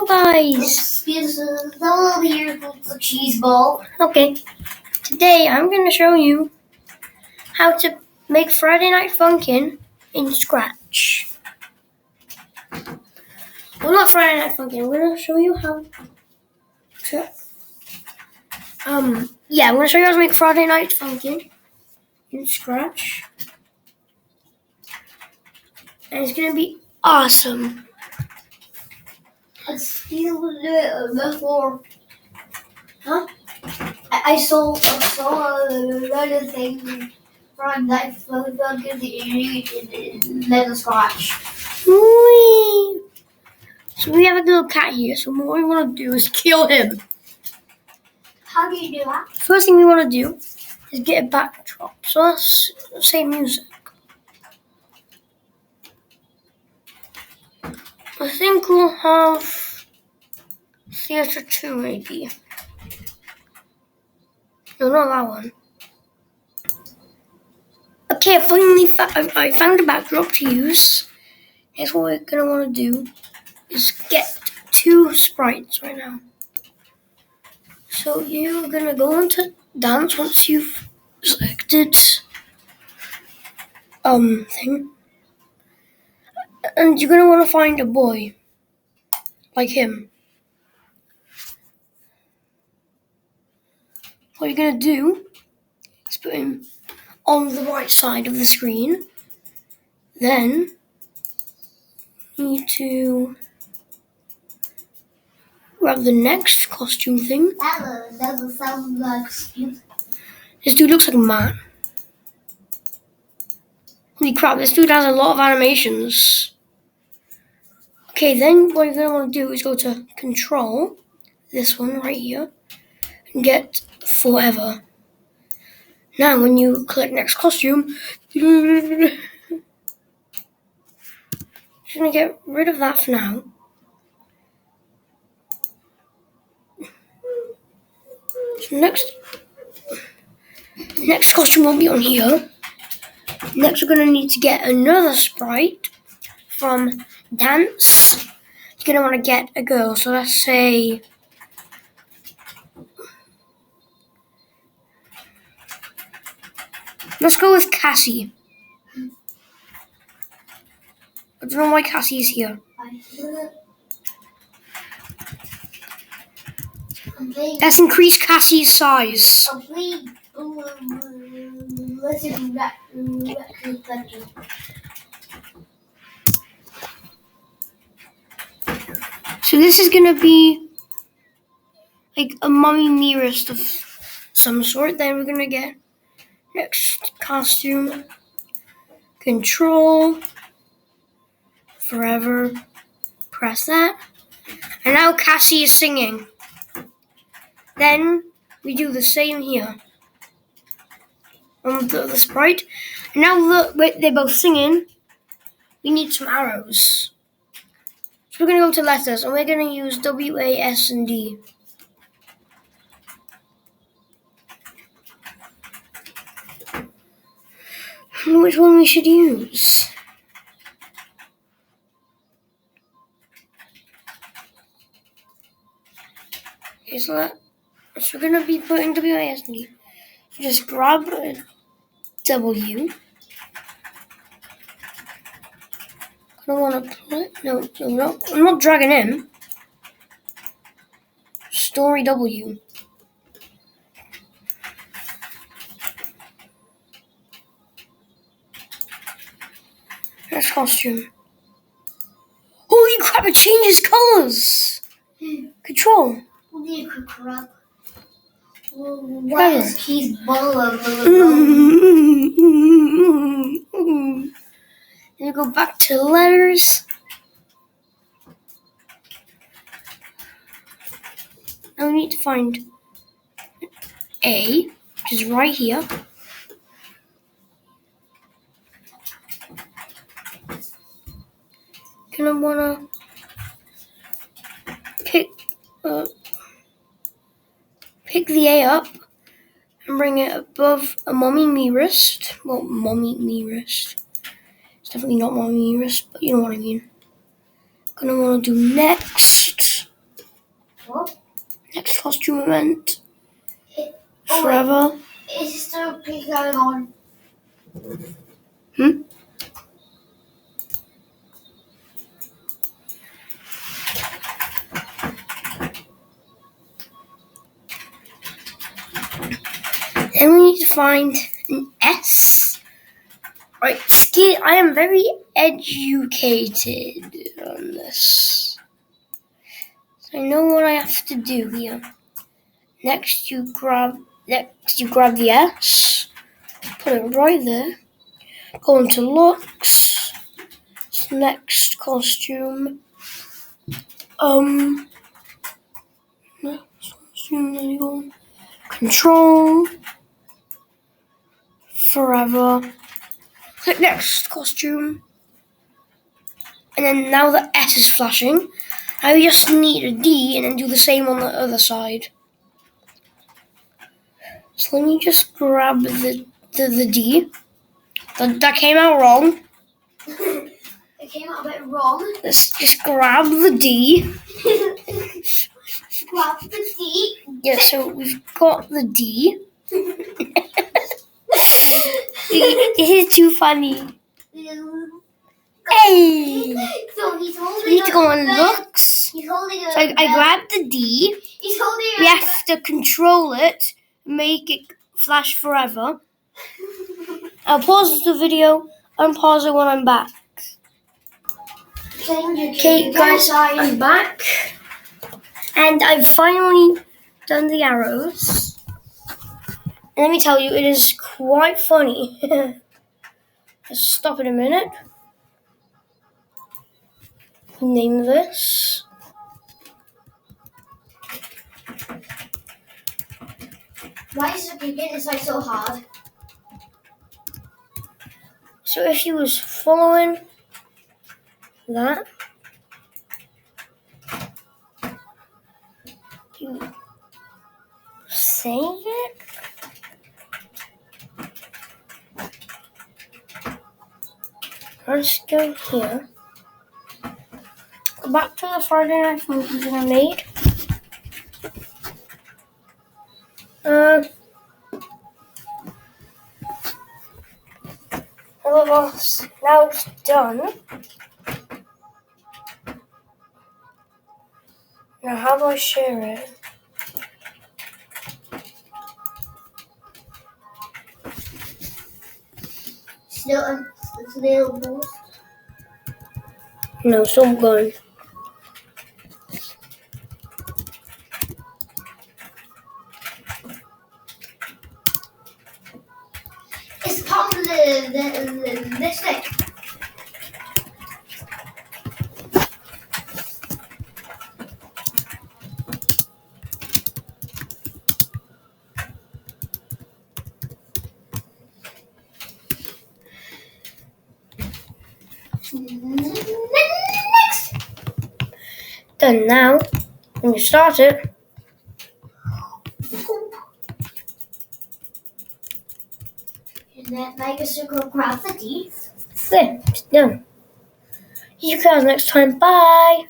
guys. Excuses. Hello, here's the cheese ball. Okay. Today I'm going to show you how to make Friday Night Funkin' in Scratch. Well, not Friday Night Funkin'. I'm going to show you how to... I'm going to show you how to make Friday Night Funkin' in Scratch. And it's going to be awesome. Excuse me before. Huh? I saw lot of things from that Funkin' in Lego Scratch. Whee! So we have a little cat here. So what we want to do is kill him. How do you do that? First thing we want to do is get a backdrop. So let's say music. I think we'll have Theater 2 maybe. No, not that one. Okay, I finally I found a backdrop to use. Here's what we're going to want to do is get 2 sprites right now. So you're going to go into dance once you've selected thing. And you're going to want to find a boy like him. What you're going to do is put him on the right side of the screen. Then you need to grab the next costume thing. That doesn't sound like excuse. This dude looks like a man. Holy crap, this dude has a lot of animations. Okay, then what you're going to want to do is go to Control, this one right here, and get Forever. Now when you click next costume, just going to get rid of that for now. So next costume will be on here. Next, we're going to need to get another sprite from Dance. You're going to want to get a girl. So let's say... let's go with Cassie. I don't know why Cassie is here. Let's increase Cassie's size. So this is going to be like a mummy mirrorist of some sort. Then we're going to get next costume, Control, Forever, press that. And now Cassie is singing. Then we do the same here on the sprite. And now look, they're both singing. We need some arrows. So we're going to go to letters and we're going to use W, A, S, and D. Which one we should use? Okay, so we're going to be putting W, A, S, and D. So just grab a W. I don't want to put... No, I'm not dragging in. Story W. Next costume. Holy crap, it changes colors! Control. Holy crap. Why is Keith Butler? Then you go back to letters. Now we need to find A, which is right here. Gonna wanna pick the A up and bring it above a mommy me wrist. Well, mommy me wrist. It's definitely not mommy me wrist, but you know what I mean. Gonna wanna do next. costume event Oh, forever. wait. Is still going on? Hmm? Then we need to find an S. Right, I am very educated on this. So I know what I have to do here. Next you grab the S, put it right there, go into looks, next costume, next costume, there you go, control, forever, click next costume, and then now the S is flashing, I just need a D and then do the same on the other side. So let me just grab the D. That came out wrong. It came out a bit wrong. Let's just grab the D. Grab the D. Yeah, so we've got the D. It is too funny. Hey! So he's holding. We need to go on looks. He's holding a. So I grabbed the D. He's holding. We have to control it, make it flash forever. I'll pause the video, unpause it when I'm back. Okay, guys, I'm back. And I've finally done the arrows. And let me tell you, it is quite funny. Just stop in a minute. Name this. Why is the cricket inside so hard? So if you was following that, you save it. Let's go here. Go back to the Friday Night Funkin that I made. Now it's done. Now how do I share it? Still available. No, still going. It's part of this thing. Next. Done now. When you start it, And then make a circle across the teeth. there, it's done. See you guys next time. Bye.